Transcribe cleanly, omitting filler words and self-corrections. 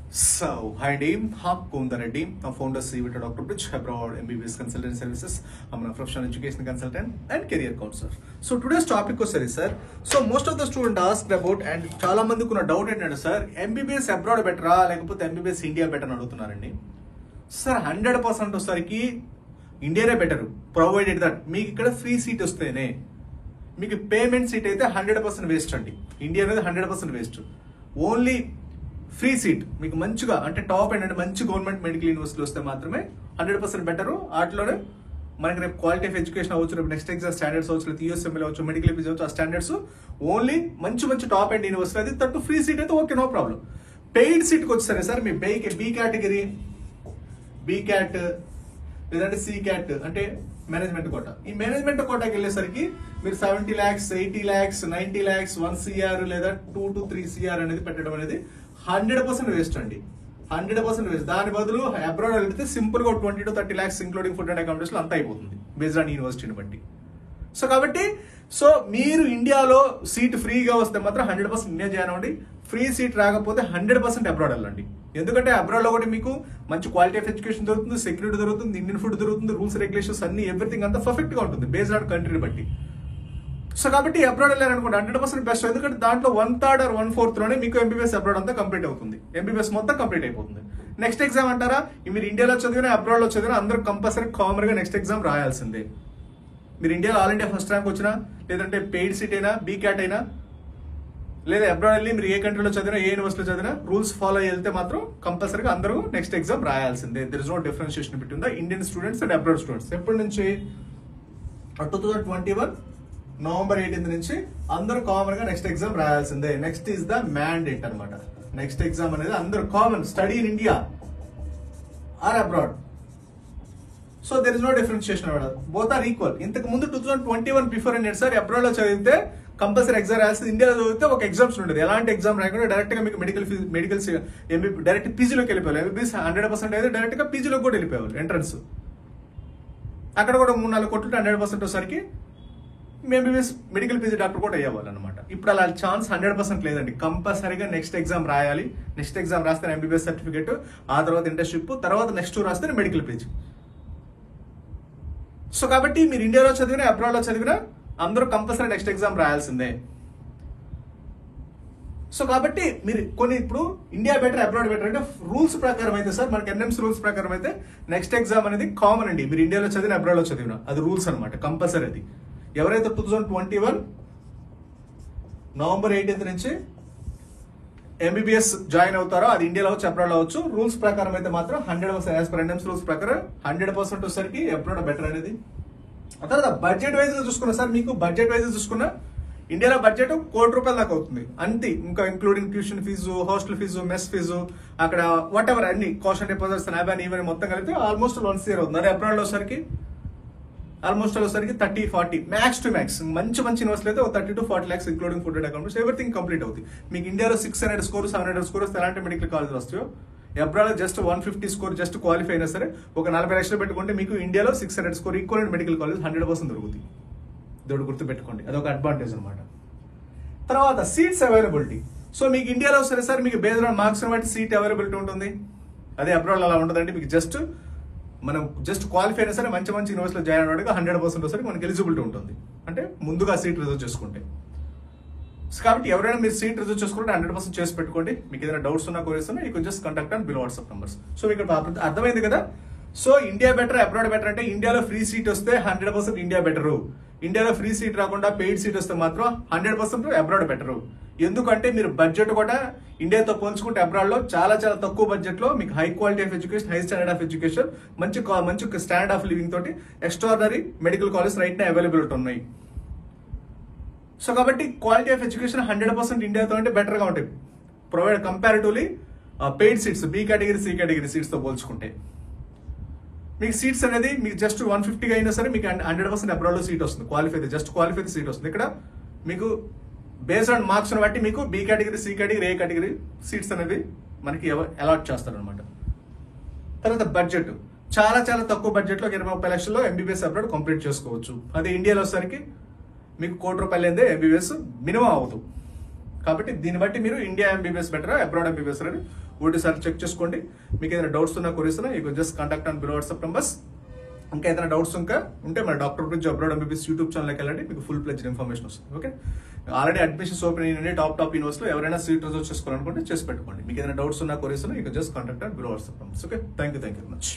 So, hi team, I'm Kundar Reddy. I'm founder CV to Dr. Bridge Abroad MBBS Consultant Services. I'm a professional education consultant and career counselor. So today's topic was sir. So most of the students asked about and చాలా మందికి ఉన్న doubt ఏంటంటే sir MBBS abroad బెటరా లేకపోతే MBBS India better అని అడుగుతున్నారండి. Sir 100% వచ్చేసరికి ఇండియానే better provided that మీకు ఇక్కడ ఫ్రీ సీట్ వస్తేనే మీకు పేమెంట్ సీట్ అయితే 100% వేస్ట్ అండి. ఇండియా అనేది 100% వేస్ట్. ఓన్లీ ఫ్రీ సీట్ మీకు మంచిగా అంటే టాప్ అండ్ అంటే మంచి గవర్నమెంట్ మెడికల్ యూనివర్సిటీ వస్తే మాత్రమే 100% బెటర్. వాటిలోనే మనకి రేపు క్వాలిటీ ఆఫ్ ఎడ్యుకేషన్ అవ్వచ్చు, రేపు నెక్స్ట్ ఎగ్జామ్ స్టాండర్డ్స్ అవ్వచ్చు, లేదా యూఎస్ఎంఎల్ అవ్వచ్చు, మెడికల్ ఫీజు అవ్వచ్చు, ఆ స్టాండర్డ్స్ ఓన్లీ మంచి టాప్ అండ్ యూనివర్సిటీ అది తట్టు ఫ్రీ సీట్ అయితే ఓకే, నో ప్రాబ్లం. పెయిడ్ సీట్కి వచ్చేసరి సార్ మీ బి కేటగిరీ, బి క్యాట్ లేదంటే సి క్యాట్ అంటే మేనేజ్మెంట్ కోటా. ఈ మేనేజ్మెంట్ కోటాకి వెళ్ళేసరికి మీరు 70 lakhs, 80 lakhs, 90 lakhs, 1 CR లేదా 2 to 3 CR అనేది పెట్టడం అనేది 100% వేస్ట్ అండి. 100% వేస్ట్. దాని బదులు అబ్రాడ్ వెళ్తే సింపుల్ గా 20 to 30 lakhs including food and accommodation అంతా అయిపోతుంది బేస్డ్ ఆన్ యూనివర్సిటీని బట్టి. సో కాబట్టి మీరు ఇండియాలో సీట్ ఫ్రీగా వస్తే మాత్రం 100% ఇండియా జాయిన్ అవ్వండి. ఫ్రీ సీట్ రాకపోతే 100% అబ్రాడ్ వెళ్ళండి. ఎందుకంటే అబ్రాడ్ లో కూడా మీకు మంచి క్వాలిటీ ఆఫ్ ఎడ్యుకేషన్ దొరుకుతుంది, సెక్యూరిటీ దొరుకుతుంది, ఇండియన్ ఫుడ్ దొరుకుతుంది, రూల్స్ రెగ్యులేషన్స్ అన్ని ఎవ్రీథింగ్ అంతా పర్ఫెక్ట్ గా ఉంటుంది బేస్డ్ ఆన్ కంట్రీని బట్టి. సో కాబట్టి అబ్రాడ్ వెళ్ళారనుకోండి 100% బెస్ట్. ఎందుకంటే దాంట్లో 1/3 or 1/4 లోనే మీకు ఎంబీబీఎస్ అబ్రాడ్ అంతా కంప్లీట్ అవుతుంది. ఎంబీబీఎస్ మొత్తం కంప్లీట్ అయిపోతుంది. నెక్స్ట్ ఎగ్జామ్ అంటారా, మీరు ఇండియాలో చదివినా అబ్రాడ్ లో చదివినా అందరూ కంపల్సరీ కామన్ గా నెక్స్ట్ ఎగ్జామ్ రాయాల్సిందే. మీరు ఇండియాలో ఆల్ ఇండియా ఫస్ట్ ర్యాంక్ వచ్చినా, లేదంటే పెయిడ్ సీట్ అయినా, బీ క్యాట్ అయినా, లేదా అబ్రాడ్ వెళ్ళి మీరు ఏ కంట్రీలో చదివినా, ఏ యూనివర్సిటీలో చదివినా రూల్స్ ఫాలో వెళ్తే మాత్రం కంపల్సరీగా అందరూ నెక్స్ట్ ఎగ్జామ్ రాయాల్సిందే. There is no differentiation between the Indian students and abroad students. ఎప్పటి నుంచి 2021 November 18th నుంచి అందరూ కామన్ గా నెక్స్ట్ ఎగ్జామ్ రాయాల్సిందే. నెక్స్ట్ ఈస్ ద మ్యాండేట్ అనమాట. నెక్స్ట్ ఎగ్జామ్ అనేది అందరూ common study in India or abroad. So there is no differentiation అనమాట. Both are equal. ఇంతకు ముందు 2021 బిఫోర్ ఏంటంటే సార్ అబ్రాడ్ లో చదివితే కంపల్సరీ ఎగ్జామ్ రాయాల్సింది. ఇండియాలో చదివితే ఒక ఎగ్జామ్స్ ఉండేది. ఎలాంటి ఎగ్జామ్ రాయకుండా డైరెక్ట్ గా మీకు మెడికల్ డైరెక్ట్ పీజీలోకి వెళ్ళిపోవాలి. ఎంబీబీఎస్ 100% అయితే డైరెక్ట్ గా పీజీలోకి కూడా వెళ్ళిపోవాలి. ఎంట్రన్స్ అక్కడ కూడా 3-4 కోట్లు 100% వచ్చేసరికి ఎంబీబీఎస్ మెడికల్ పీజీ డాక్టర్ కూడా అయ్యేవాళ్ళు అనమాట. ఇప్పుడు అలా ఛాన్స్ 100% లేదండి. కంపల్సరీగా నెక్స్ట్ ఎగ్జామ్ రాయాలి. నెక్స్ట్ ఎగ్జామ్ రాస్తే ఎంబీబీఎస్ సర్టిఫికేట్, ఆ తర్వాత ఇంటర్న్షిప్, తర్వాత నెక్స్ట్ రాస్తే మెడికల్ పీజీ. సో కాబట్టి మీరు ఇండియాలో చదివినా అబ్రాడ్ లో చదివినా అందరూ కంపల్సరీ నెక్స్ట్ ఎగ్జామ్ రాయాల్సిందే. సో కాబట్టి మీరు ఇప్పుడు ఇండియా బెటర్ అబ్రాడ్ బెటర్ అంటే రూల్స్ ప్రకారం అయితే సార్ మనకి ఎన్ఎంసీ రూల్స్ ప్రకారం అయితే నెక్స్ట్ ఎగ్జామ్ అనేది కామన్ అండి. మీరు ఇండియాలో చదివిన అబ్రాడ్ లో చదివినా అది రూల్స్ అనమాట, కంపల్సరీ. అది ఎవరైతే 2021 November 18th నుంచి ఎంబీబీఎస్ జాయిన్ అవుతారో అది ఇండియాలో వచ్చి అబ్రాడ్ లో అవచ్చు. రూల్స్ ప్రకారం అయితే మాత్రం 100% యాజ్ పర్ ఎన్ఎంసీ రూల్స్ ప్రకారం 100% వచ్చేసరికి అబ్రాడ్ బెటర్ అనేది. ఆ తర్వాత బడ్జెట్ వైజ్ చూసుకున్నా సార్, మీకు బడ్జెట్ వైజ్ చూసుకున్నా ఇండియాలో బడ్జెట్ ₹1 కోటి దాకా అవుతుంది అంతే. ఇంకా including tuition fee, hostel fee, mess fee, అక్కడ వాట్ ఎవర్ అన్ని కాస్ట్ డిపాజిట్స్ ఇవన్నీ మొత్తం కలిపితే ఆల్మోస్ట్ 1 CR అవుతుంది. అదే అబ్రాడ్ లో సరికి ఆల్మోస్ట్ వచ్చేసరికి 30-40 మ్యాక్స్ టు మ్యాక్స్. మంచి యూనివర్సిటీ అయితే 30 to 40 lakhs including food and accounts everything complete అవుతుంది. మీకు ఇండియాలో 600 స్కోర్ 700 స్కోర్ వస్తే ఎలాంటి మెడికల్ కాలేజ్ వస్తాయో abroad just 150 score just qualify అయినా సరే ఒక 40 లక్షలు పెట్టుకుంటే మీకు ఇండియాలో 600 స్కోర్ ఈక్వల్ మెడికల్ కాలేజ్ 100% దొరుకుతుంది. దేవుడు గుర్తు పెట్టుకోండి, అదొక అడ్వాంటేజ్ అనమాట. తర్వాత సీట్స్ అవైలబిలిటీ. సో మీకు ఇండియాలో సరే సార్ మీకు బేస్డ్ ఆన్ మార్క్స్ బట్టి సీట్ అవైలబిలిటీ ఉంటుంది. అదే అబ్రాడ్ అలా ఉండదండి. మీకు మనం క్వాలిఫై అయినా సరే మంచి యూనివర్సిటీలో జాయిన్ అవ్వడానికి 100% వస్తే మనకి ఎలిజిబిలిటీ ఉంటుంది. అంటే ముందుగా సీట్ రిజర్వ్ చేసుకుంటే. కాబట్టి ఎవరైనా మీరు సీట్ రిజర్వ్ చేసుకుంటే 100% చేసి పెట్టుకోండి. మీకు ఏదైనా డౌట్స్ ఉన్నా క్వరీస్ ఉన్నా you can just contact on below WhatsApp numbers. So ఇక్కడ అర్థమైంది కదా. So India better abroad better అంటే ఇండియాలో ఫ్రీ సీట్ వస్తే 100% ఇండియా బెటరు. ఇండియాలో ఫ్రీ సీట్ రాకుండా పెయిడ్ సీట్ వస్తే మాత్రం 100% అబ్రాడ్ బెటరు. ఎందుకంటే మీరు బడ్జెట్ కూడా ఇండియాతో పోల్చుకుంటే అబ్రాడ్ లో చాలా తక్కువ బడ్జెట్ లో మీకు high quality of education, high standard of education, మంచి స్టాండర్డ్ ఆఫ్ లివింగ్ తోటి ఎక్స్ట్రాడనరీ మెడికల్ కాలేజ్ రైట్ నా అవైలబిలిటీ ఉన్నాయి. సో కాబట్టి క్వాలిటీ ఆఫ్ ఎడ్యుకేషన్ 100% ఇండియాతో అంటే బెటర్ గా ఉంటాయి provide comparatively paid seats B category, C category seats తో పోల్చుకుంటే. మీకు సీట్స్ అనేది మీకు జస్ట్ 150 అయినా సరే మీకు 100% అబ్రాడ్ లో సీట్ వస్తుంది. క్వాలిఫై సీట్ వస్తుంది. ఇక్కడ మీకు బేస్డ్ ఆన్ మార్క్స్ బట్టి మీకు బి కేటగిరీ, సి కేటగిరీ, ఏ కేటగిరీ సీట్స్ అనేవి మనకి అలాట్ చేస్తారు అనమాట. తర్వాత బడ్జెట్ చాలా తక్కువ బడ్జెట్ లో 20-30 లక్షల్లో ఎంబీబీఎస్ అబ్రాడ్ కంప్లీట్ చేసుకోవచ్చు. అదే ఇండియాలో వచ్చేసరికి మీకు ₹1 కోటి ఎంబీబీఎస్ మినిమం అవుతుంది. కాబట్టి దీన్ని బట్టి మీరు India MBBS better abroad MBBS అని ఒకటిసారి చెక్ చేసుకోండి. మీకు ఏదైనా డౌట్స్ ఉన్నా కొరీస్ ఉన్నా you just contact on below WhatsApp numbers. ఇంకా ఏదైనా డౌట్స్ ఇంకా ఉంటే మన doctor bridge abroad MBBS YouTube ఛానల్కి వెళ్ళండి, మీకు ఫుల్ ప్లెజ్డ్ ఇన్ఫర్మేషన్ వస్తుంది. ఓకే, ఆల్రెడీ అడ్మిషన్స్ ఓపెన్ అయినాయి టాప్ యూనివర్సిటీలో. ఎవరైనా సీట్ రిజర్వ్ చేసుకోవాలనుకుంటే చేసి పెట్టుకోండి. మీకు ఏదైనా డౌట్స్ ఉన్నా కొరీస్ ఉన్నా you just contact on below WhatsApp numbers. Okay, thank you very much.